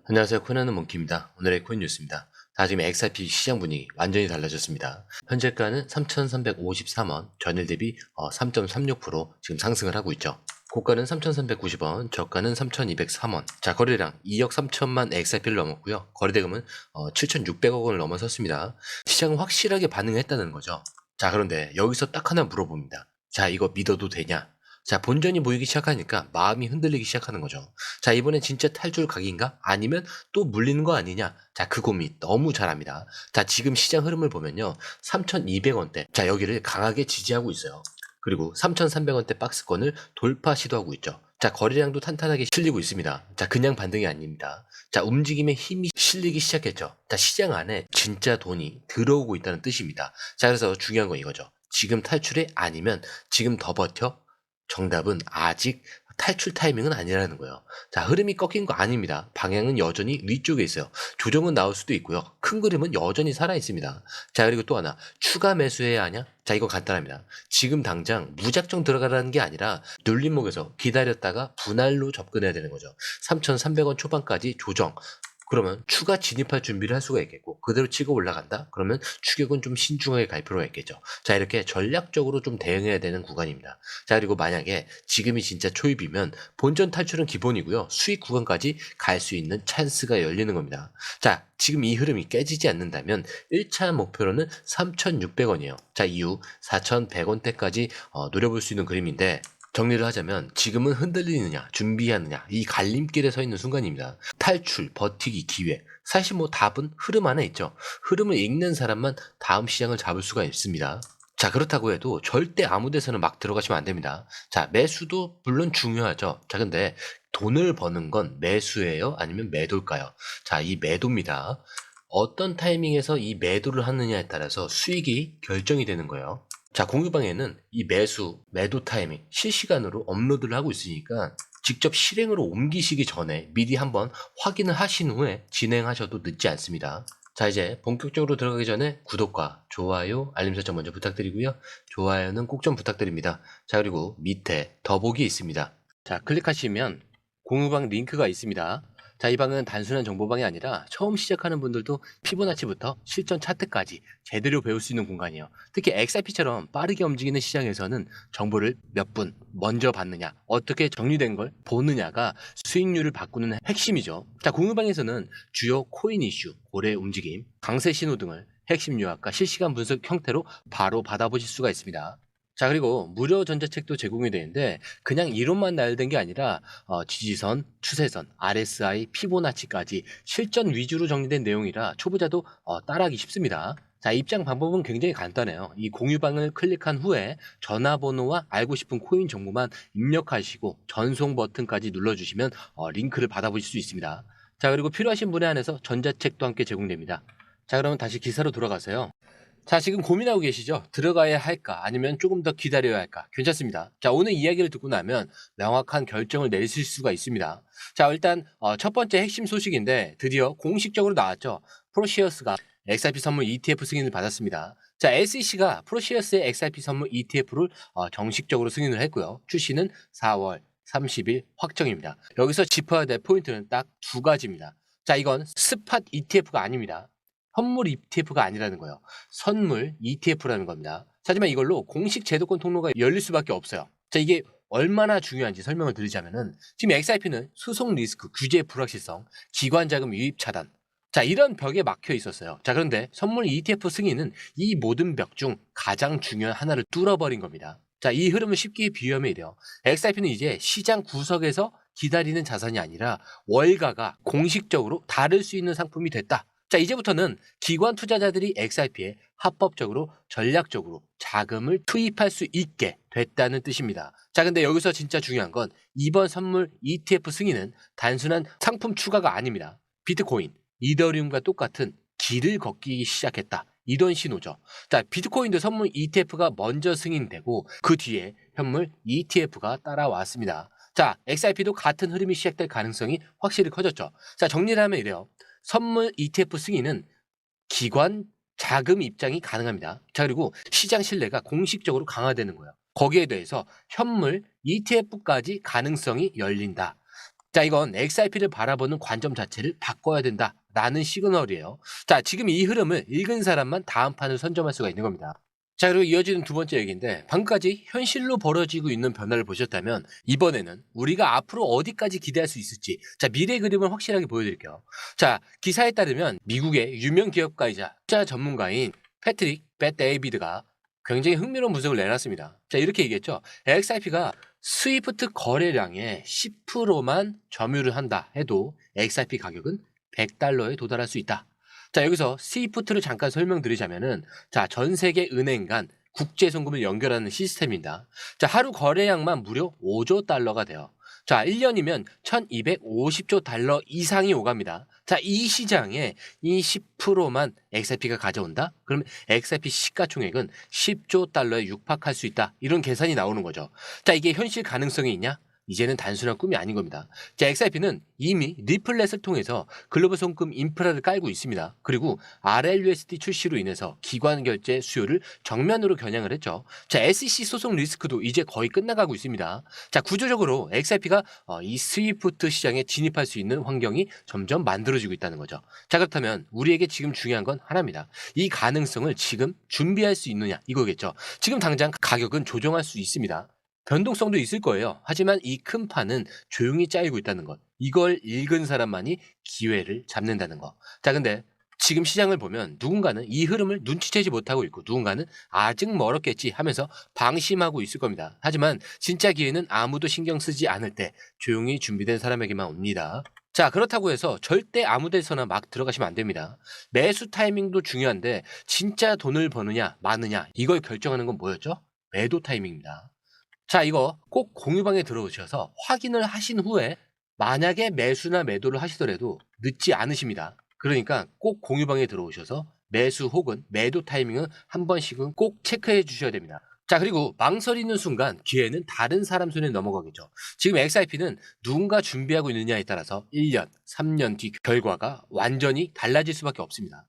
안녕하세요. 코난의 몽키입니다. 오늘의 코인 뉴스입니다. 지금 XRP 시장 분위기 완전히 달라졌습니다. 현재가는 3,353원, 전일 대비 3.36% 지금 상승을 하고 있죠. 고가는 3,390원, 저가는 3,203원. 자, 거래량 2억 3천만 XRP를 넘었고요. 거래대금은 7,600억 원을 넘어섰습니다. 시장은 확실하게 반응했다는 거죠. 자, 그런데 여기서 딱 하나 물어봅니다. 자, 이거 믿어도 되냐? 자, 본전이 보이기 시작하니까 마음이 흔들리기 시작하는 거죠. 자, 이번엔 진짜 탈출 각인가? 아니면 또 물리는 거 아니냐? 자, 그 고민 너무 잘합니다. 자, 지금 시장 흐름을 보면요. 3,200원대. 자, 여기를 강하게 지지하고 있어요. 그리고 3,300원대 박스권을 돌파 시도하고 있죠. 자, 거래량도 탄탄하게 실리고 있습니다. 자, 그냥 반등이 아닙니다. 자, 움직임에 힘이 실리기 시작했죠. 자, 시장 안에 진짜 돈이 들어오고 있다는 뜻입니다. 자, 그래서 중요한 건 이거죠. 지금 탈출해? 아니면 지금 더 버텨? 정답은 아직 탈출 타이밍은 아니라는 거예요. 자, 흐름이 꺾인 거 아닙니다. 방향은 여전히 위쪽에 있어요. 조정은 나올 수도 있고요. 큰 그림은 여전히 살아 있습니다. 자, 그리고 또 하나, 추가 매수해야 하냐? 자, 이거 간단합니다. 지금 당장 무작정 들어가라는 게 아니라 눌림목에서 기다렸다가 분할로 접근해야 되는 거죠. 3,300원 초반까지 조정. 그러면 추가 진입할 준비를 할 수가 있겠고, 그대로 치고 올라간다? 그러면 추격은 좀 신중하게 갈 필요가 있겠죠. 자, 이렇게 전략적으로 좀 대응해야 되는 구간입니다. 자, 그리고 만약에 지금이 진짜 초입이면 본전 탈출은 기본이고요. 수익 구간까지 갈 수 있는 찬스가 열리는 겁니다. 자, 지금 이 흐름이 깨지지 않는다면 1차 목표로는 3,600원이에요. 자, 이후 4,100원대까지 노려볼 수 있는 그림인데, 정리를 하자면 지금은 흔들리느냐 준비하느냐 이 갈림길에 서 있는 순간입니다. 탈출, 버티기, 기회. 사실 뭐 답은 흐름 안에 있죠. 흐름을 읽는 사람만 다음 시장을 잡을 수가 있습니다. 자, 그렇다고 해도 절대 아무 데서는 막 들어가시면 안 됩니다. 자, 매수도 물론 중요하죠. 자, 근데 돈을 버는 건 매수예요? 아니면 매도일까요? 자, 이 매도입니다. 어떤 타이밍에서 이 매도를 하느냐에 따라서 수익이 결정이 되는 거예요. 자, 공유방에는 이 매도 타이밍 실시간으로 업로드를 하고 있으니까 직접 실행으로 옮기시기 전에 미리 한번 확인을 하신 후에 진행하셔도 늦지 않습니다. 자, 이제 본격적으로 들어가기 전에 구독과 좋아요, 알림 설정 먼저 부탁드리고요. 좋아요는 꼭 좀 부탁드립니다. 자, 그리고 밑에 더보기 있습니다. 자, 클릭하시면 공유방 링크가 있습니다. 자, 이 방은 단순한 정보방이 아니라 처음 시작하는 분들도 피보나치부터 실전 차트까지 제대로 배울 수 있는 공간이에요. 특히 XRP처럼 빠르게 움직이는 시장에서는 정보를 몇 분 먼저 받느냐, 어떻게 정리된 걸 보느냐가 수익률을 바꾸는 핵심이죠. 자, 공유방에서는 주요 코인 이슈, 고래 움직임, 강세 신호 등을 핵심 요약과 실시간 분석 형태로 바로 받아보실 수가 있습니다. 자, 그리고 무료 전자책도 제공이 되는데 그냥 이론만 나열된 게 아니라 지지선, 추세선, RSI, 피보나치까지 실전 위주로 정리된 내용이라 초보자도 따라하기 쉽습니다. 자, 입장 방법은 굉장히 간단해요. 이 공유방을 클릭한 후에 전화번호와 알고 싶은 코인 정보만 입력하시고 전송 버튼까지 눌러주시면 링크를 받아보실 수 있습니다. 자, 그리고 필요하신 분에 한해서 전자책도 함께 제공됩니다. 자, 그러면 다시 기사로 돌아가세요. 자, 지금 고민하고 계시죠? 들어가야 할까? 아니면 조금 더 기다려야 할까? 괜찮습니다. 자, 오늘 이야기를 듣고 나면 명확한 결정을 내리실 수가 있습니다. 자, 일단 첫 번째 핵심 소식인데 드디어 공식적으로 나왔죠. 프로시어스가 XRP 선물 ETF 승인을 받았습니다. 자, SEC가 프로시어스의 XRP 선물 ETF를 정식적으로 승인을 했고요. 출시는 4월 30일 확정입니다. 여기서 짚어야 될 포인트는 딱 두 가지입니다. 자, 이건 스팟 ETF가 아닙니다. 선물 ETF가 아니라는 거예요. 선물 ETF라는 겁니다. 하지만 이걸로 공식 제도권 통로가 열릴 수밖에 없어요. 자, 이게 얼마나 중요한지 설명을 드리자면은 지금 XRP는 소송 리스크, 규제 불확실성, 기관 자금 유입 차단. 자, 이런 벽에 막혀 있었어요. 자, 그런데 선물 ETF 승인은 이 모든 벽 중 가장 중요한 하나를 뚫어버린 겁니다. 자, 이 흐름을 쉽게 비유하면 이래요. XRP는 이제 시장 구석에서 기다리는 자산이 아니라 월가가 공식적으로 다룰 수 있는 상품이 됐다. 자, 이제부터는 기관 투자자들이 XRP에 합법적으로 전략적으로 자금을 투입할 수 있게 됐다는 뜻입니다. 자, 근데 여기서 진짜 중요한 건 이번 선물 ETF 승인은 단순한 상품 추가가 아닙니다. 비트코인, 이더리움과 똑같은 길을 걷기 시작했다. 이런 신호죠. 자, 비트코인도 선물 ETF가 먼저 승인되고 그 뒤에 현물 ETF가 따라왔습니다. 자, XRP도 같은 흐름이 시작될 가능성이 확실히 커졌죠. 자, 정리를 하면 이래요. 선물 ETF 승인은 기관 자금 입장이 가능합니다. 자, 그리고 시장 신뢰가 공식적으로 강화되는 거예요. 거기에 대해서 현물 ETF까지 가능성이 열린다. 자, 이건 XRP를 바라보는 관점 자체를 바꿔야 된다라는 시그널이에요. 자, 지금 이 흐름을 읽은 사람만 다음 판을 선점할 수가 있는 겁니다. 자, 그리고 이어지는 두 번째 얘기인데, 방금까지 현실로 벌어지고 있는 변화를 보셨다면 이번에는 우리가 앞으로 어디까지 기대할 수 있을지, 자, 미래 그림을 확실하게 보여드릴게요. 자, 기사에 따르면 미국의 유명 기업가이자 투자 전문가인 패트릭 벳데이비드가 굉장히 흥미로운 분석을 내놨습니다. 자, 이렇게 얘기했죠. XRP가 스위프트 거래량의 10%만 점유를 한다 해도 XRP 가격은 $100에 도달할 수 있다. 자, 여기서 스위프트를 잠깐 설명드리자면은, 자, 전 세계 은행 간 국제 송금을 연결하는 시스템입니다. 자, 하루 거래량만 무려 5조 달러가 돼요. 자, 1년이면 1250조 달러 이상이 오갑니다. 자, 이 시장에 이 10%만 XRP가 가져온다? 그러면 XRP 시가총액은 10조 달러에 육박할 수 있다. 이런 계산이 나오는 거죠. 자, 이게 현실 가능성이 있냐? 이제는 단순한 꿈이 아닌 겁니다. 자, XRP는 이미 리플렛을 통해서 글로벌 송금 인프라를 깔고 있습니다. 그리고 RLUSD 출시로 인해서 기관 결제 수요를 정면으로 겨냥을 했죠. 자, SEC 소송 리스크도 이제 거의 끝나가고 있습니다. 자, 구조적으로 XRP가 이 스위프트 시장에 진입할 수 있는 환경이 점점 만들어지고 있다는 거죠. 자, 그렇다면 우리에게 지금 중요한 건 하나입니다. 이 가능성을 지금 준비할 수 있느냐 이거겠죠. 지금 당장 가격은 조정할 수 있습니다. 변동성도 있을 거예요. 하지만 이 큰 판은 조용히 짜이고 있다는 것. 이걸 읽은 사람만이 기회를 잡는다는 거. 자, 근데 지금 시장을 보면 누군가는 이 흐름을 눈치채지 못하고 있고 누군가는 아직 멀었겠지 하면서 방심하고 있을 겁니다. 하지만 진짜 기회는 아무도 신경 쓰지 않을 때 조용히 준비된 사람에게만 옵니다. 자, 그렇다고 해서 절대 아무 데서나 막 들어가시면 안 됩니다. 매수 타이밍도 중요한데 진짜 돈을 버느냐 마느냐 이걸 결정하는 건 뭐였죠? 매도 타이밍입니다. 자, 이거 꼭 공유방에 들어오셔서 확인을 하신 후에 만약에 매수나 매도를 하시더라도 늦지 않으십니다. 그러니까 꼭 공유방에 들어오셔서 매수 혹은 매도 타이밍은 한 번씩은 꼭 체크해 주셔야 됩니다. 자, 그리고 망설이는 순간 기회는 다른 사람 손에 넘어가겠죠. 지금 XRP는 누군가 준비하고 있느냐에 따라서 1년, 3년 뒤 결과가 완전히 달라질 수밖에 없습니다.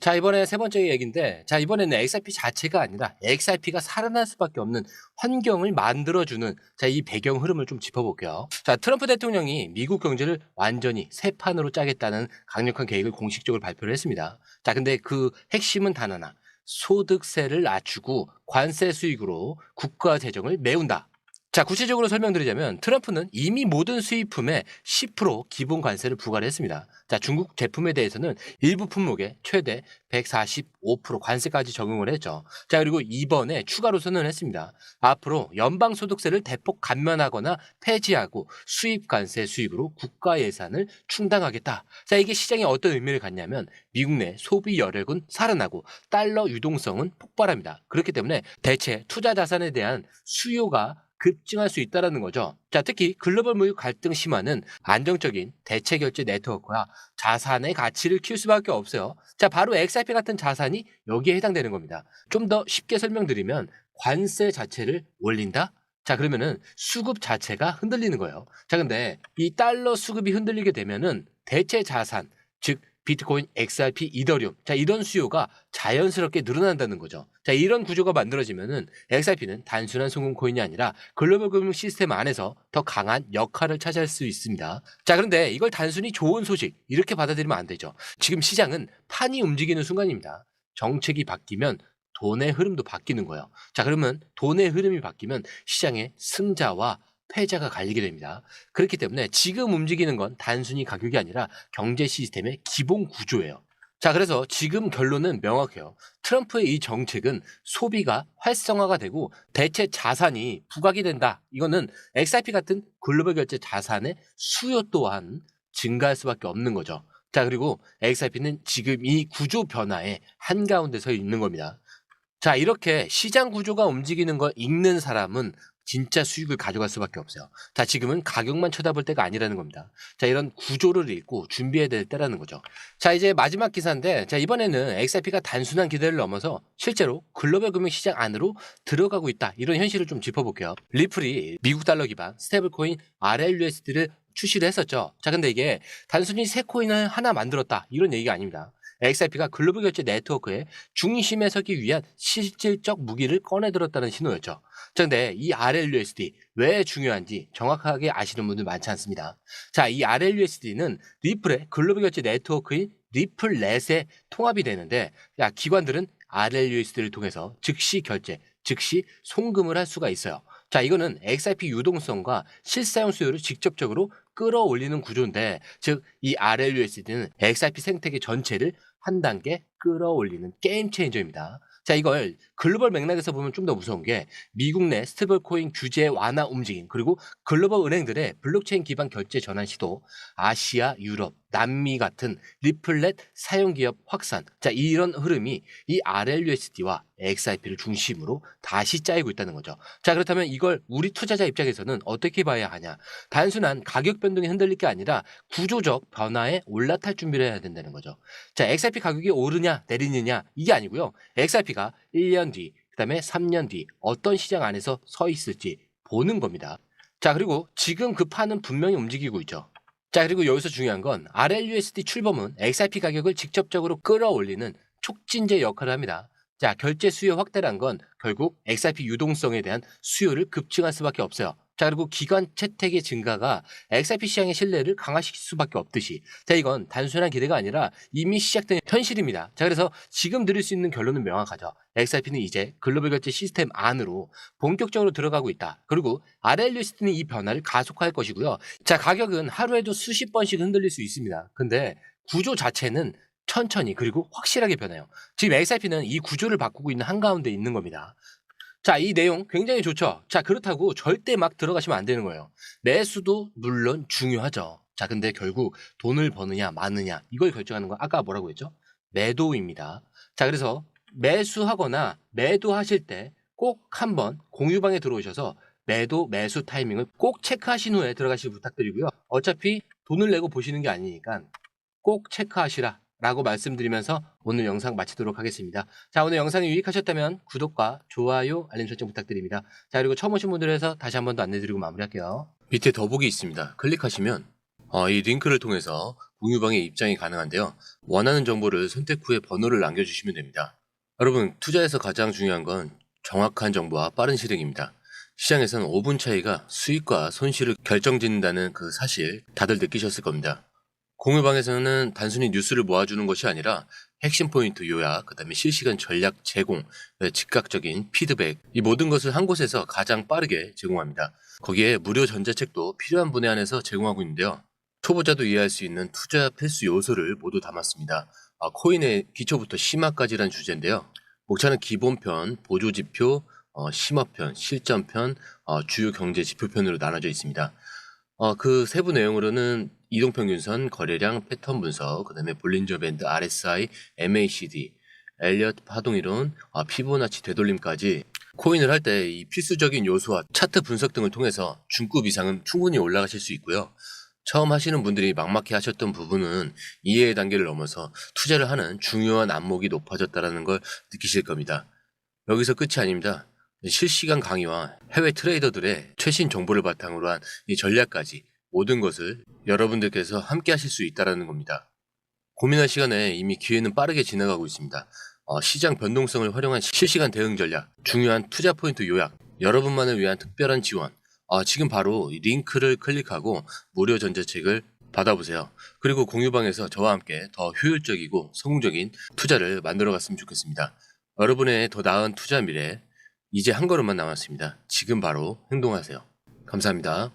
자, 이번에 세 번째 얘기인데, 자, 이번에는 XRP 자체가 아니라 XRP가 살아날 수밖에 없는 환경을 만들어주는, 자, 이 배경 흐름을 좀 짚어볼게요. 자, 트럼프 대통령이 미국 경제를 완전히 새 판으로 짜겠다는 강력한 계획을 공식적으로 발표를 했습니다. 자, 근데 그 핵심은 단 하나. 소득세를 낮추고 관세 수익으로 국가 재정을 메운다. 자, 구체적으로 설명드리자면 트럼프는 이미 모든 수입품에 10% 기본 관세를 부과를 했습니다. 자, 중국 제품에 대해서는 일부 품목에 최대 145% 관세까지 적용을 했죠. 자, 그리고 이번에 추가로 선언했습니다. 앞으로 연방소득세를 대폭 감면하거나 폐지하고 수입 관세 수익으로 국가 예산을 충당하겠다. 자, 이게 시장에 어떤 의미를 갖냐면 미국 내 소비 여력은 살아나고 달러 유동성은 폭발합니다. 그렇기 때문에 대체 투자 자산에 대한 수요가 급증할 수 있다는 거죠. 자, 특히 글로벌 무역 갈등 심화는 안정적인 대체 결제 네트워크와 자산의 가치를 키울 수밖에 없어요. 자, 바로 XRP 같은 자산이 여기에 해당되는 겁니다. 좀 더 쉽게 설명드리면 관세 자체를 올린다? 자, 그러면은 수급 자체가 흔들리는 거예요. 자, 근데 이 달러 수급이 흔들리게 되면은 대체 자산, 즉 비트코인, XRP, 이더리움. 자, 이런 수요가 자연스럽게 늘어난다는 거죠. 자, 이런 구조가 만들어지면은 XRP는 단순한 송금 코인이 아니라 글로벌 금융 시스템 안에서 더 강한 역할을 차지할 수 있습니다. 자, 그런데 이걸 단순히 좋은 소식 이렇게 받아들이면 안 되죠. 지금 시장은 판이 움직이는 순간입니다. 정책이 바뀌면 돈의 흐름도 바뀌는 거예요. 자, 그러면 돈의 흐름이 바뀌면 시장의 승자와 패자가 갈리게 됩니다. 그렇기 때문에 지금 움직이는 건 단순히 가격이 아니라 경제 시스템의 기본 구조예요. 자, 그래서 지금 결론은 명확해요. 트럼프의 이 정책은 소비가 활성화가 되고 대체 자산이 부각이 된다. 이거는 XRP 같은 글로벌 결제 자산의 수요 또한 증가할 수밖에 없는 거죠. 자, 그리고 XRP는 지금 이 구조 변화의 한가운데 서 있는 겁니다. 자, 이렇게 시장 구조가 움직이는 걸 읽는 사람은 진짜 수익을 가져갈 수밖에 없어요. 자, 지금은 가격만 쳐다볼 때가 아니라는 겁니다. 자, 이런 구조를 읽고 준비해야 될 때라는 거죠. 자, 이제 마지막 기사인데, 자, 이번에는 XRP가 단순한 기대를 넘어서 실제로 글로벌 금융시장 안으로 들어가고 있다. 이런 현실을 좀 짚어볼게요. 리플이 미국 달러 기반 스테이블코인 RLUSD를 출시를 했었죠. 자, 근데 이게 단순히 새 코인을 하나 만들었다. 이런 얘기가 아닙니다. XRP가 글로벌 결제 네트워크의 중심에 서기 위한 실질적 무기를 꺼내들었다는 신호였죠. 자, 근데 이 RLUSD, 왜 중요한지 정확하게 아시는 분들 많지 않습니다. 자, 이 RLUSD는 리플의 글로벌 결제 네트워크인 리플넷에 통합이 되는데, 자, 기관들은 RLUSD를 통해서 즉시 결제, 즉시 송금을 할 수가 있어요. 자, 이거는 XRP 유동성과 실사용 수요를 직접적으로 끌어올리는 구조인데, 즉 이 RLUSD는 XRP 생태계 전체를 한 단계 끌어올리는 게임 체인저입니다. 자, 이걸 글로벌 맥락에서 보면 좀 더 무서운 게 미국 내 스테이블 코인 규제 완화 움직임, 그리고 글로벌 은행들의 블록체인 기반 결제 전환 시도, 아시아, 유럽, 남미 같은 리플렛 사용 기업 확산. 자, 이런 흐름이 이 RLUSD와 XRP를 중심으로 다시 짜이고 있다는 거죠. 자, 그렇다면 이걸 우리 투자자 입장에서는 어떻게 봐야 하냐? 단순한 가격 변동이 흔들릴 게 아니라 구조적 변화에 올라탈 준비를 해야 된다는 거죠. 자, XRP 가격이 오르냐 내리느냐 이게 아니고요. XRP가 1년 뒤, 그다음에 3년 뒤 어떤 시장 안에서 서 있을지 보는 겁니다. 자, 그리고 지금 그 판은 분명히 움직이고 있죠. 자, 그리고 여기서 중요한 건 RLUSD 출범은 XRP 가격을 직접적으로 끌어올리는 촉진제 역할을 합니다. 자, 결제 수요 확대란 건 결국 XRP 유동성에 대한 수요를 급증할 수밖에 없어요. 자, 그리고 기관 채택의 증가가 XRP 시장의 신뢰를 강화시킬 수밖에 없듯이, 자, 이건 단순한 기대가 아니라 이미 시작된 현실입니다. 자, 그래서 지금 드릴 수 있는 결론은 명확하죠. XRP는 이제 글로벌 결제 시스템 안으로 본격적으로 들어가고 있다. 그리고 RLUSD는 이 변화를 가속화할 것이고요. 자, 가격은 하루에도 수십 번씩 흔들릴 수 있습니다. 근데 구조 자체는 천천히 그리고 확실하게 변해요. 지금 XRP는 이 구조를 바꾸고 있는 한가운데 있는 겁니다. 자, 이 내용 굉장히 좋죠. 자, 그렇다고 절대 막 들어가시면 안 되는 거예요. 매수도 물론 중요하죠. 자, 근데 결국 돈을 버느냐 마느냐 이걸 결정하는 건 아까 뭐라고 했죠? 매도입니다. 자, 그래서 매수하거나 매도하실 때 꼭 한번 공유방에 들어오셔서 매도 매수 타이밍을 꼭 체크하신 후에 들어가시길 부탁드리고요. 어차피 돈을 내고 보시는 게 아니니까 꼭 체크하시라 라고 말씀드리면서 오늘 영상 마치도록 하겠습니다. 자, 오늘 영상이 유익하셨다면 구독과 좋아요, 알림 설정 부탁드립니다. 자, 그리고 처음 오신 분들에서 다시 한 번 더 안내드리고 마무리할게요. 밑에 더보기 있습니다. 클릭하시면 이 링크를 통해서 공유방에 입장이 가능한데요. 원하는 정보를 선택 후에 번호를 남겨주시면 됩니다. 여러분, 투자에서 가장 중요한 건 정확한 정보와 빠른 실행입니다. 시장에서는 5분 차이가 수익과 손실을 결정짓는다는 그 사실 다들 느끼셨을 겁니다. 공유방에서는 단순히 뉴스를 모아주는 것이 아니라 핵심 포인트 요약, 그다음에 실시간 전략 제공, 즉각적인 피드백, 이 모든 것을 한 곳에서 가장 빠르게 제공합니다. 거기에 무료 전자책도 필요한 분에 한해서 제공하고 있는데요. 초보자도 이해할 수 있는 투자 필수 요소를 모두 담았습니다. 코인의 기초부터 심화까지란 주제인데요. 목차는 기본편, 보조지표, 심화편, 실전편, 주요 경제 지표편으로 나눠져 있습니다. 그 세부 내용으로는 이동평균선, 거래량, 패턴 분석, 그 다음에 볼린저 밴드, RSI, MACD, 엘리엇 파동이론, 피보나치 되돌림까지 코인을 할 때 이 필수적인 요소와 차트 분석 등을 통해서 중급 이상은 충분히 올라가실 수 있고요. 처음 하시는 분들이 막막해 하셨던 부분은 이해의 단계를 넘어서 투자를 하는 중요한 안목이 높아졌다는 걸 느끼실 겁니다. 여기서 끝이 아닙니다. 실시간 강의와 해외 트레이더들의 최신 정보를 바탕으로 한 이 전략까지 모든 것을 여러분들께서 함께 하실 수 있다는 겁니다. 고민할 시간에 이미 기회는 빠르게 지나가고 있습니다. 시장 변동성을 활용한 실시간 대응 전략, 중요한 투자 포인트 요약, 여러분만을 위한 특별한 지원, 지금 바로 이 링크를 클릭하고 무료 전자책을 받아보세요. 그리고 공유방에서 저와 함께 더 효율적이고 성공적인 투자를 만들어 갔으면 좋겠습니다. 여러분의 더 나은 투자 미래, 이제 한 걸음만 남았습니다. 지금 바로 행동하세요. 감사합니다.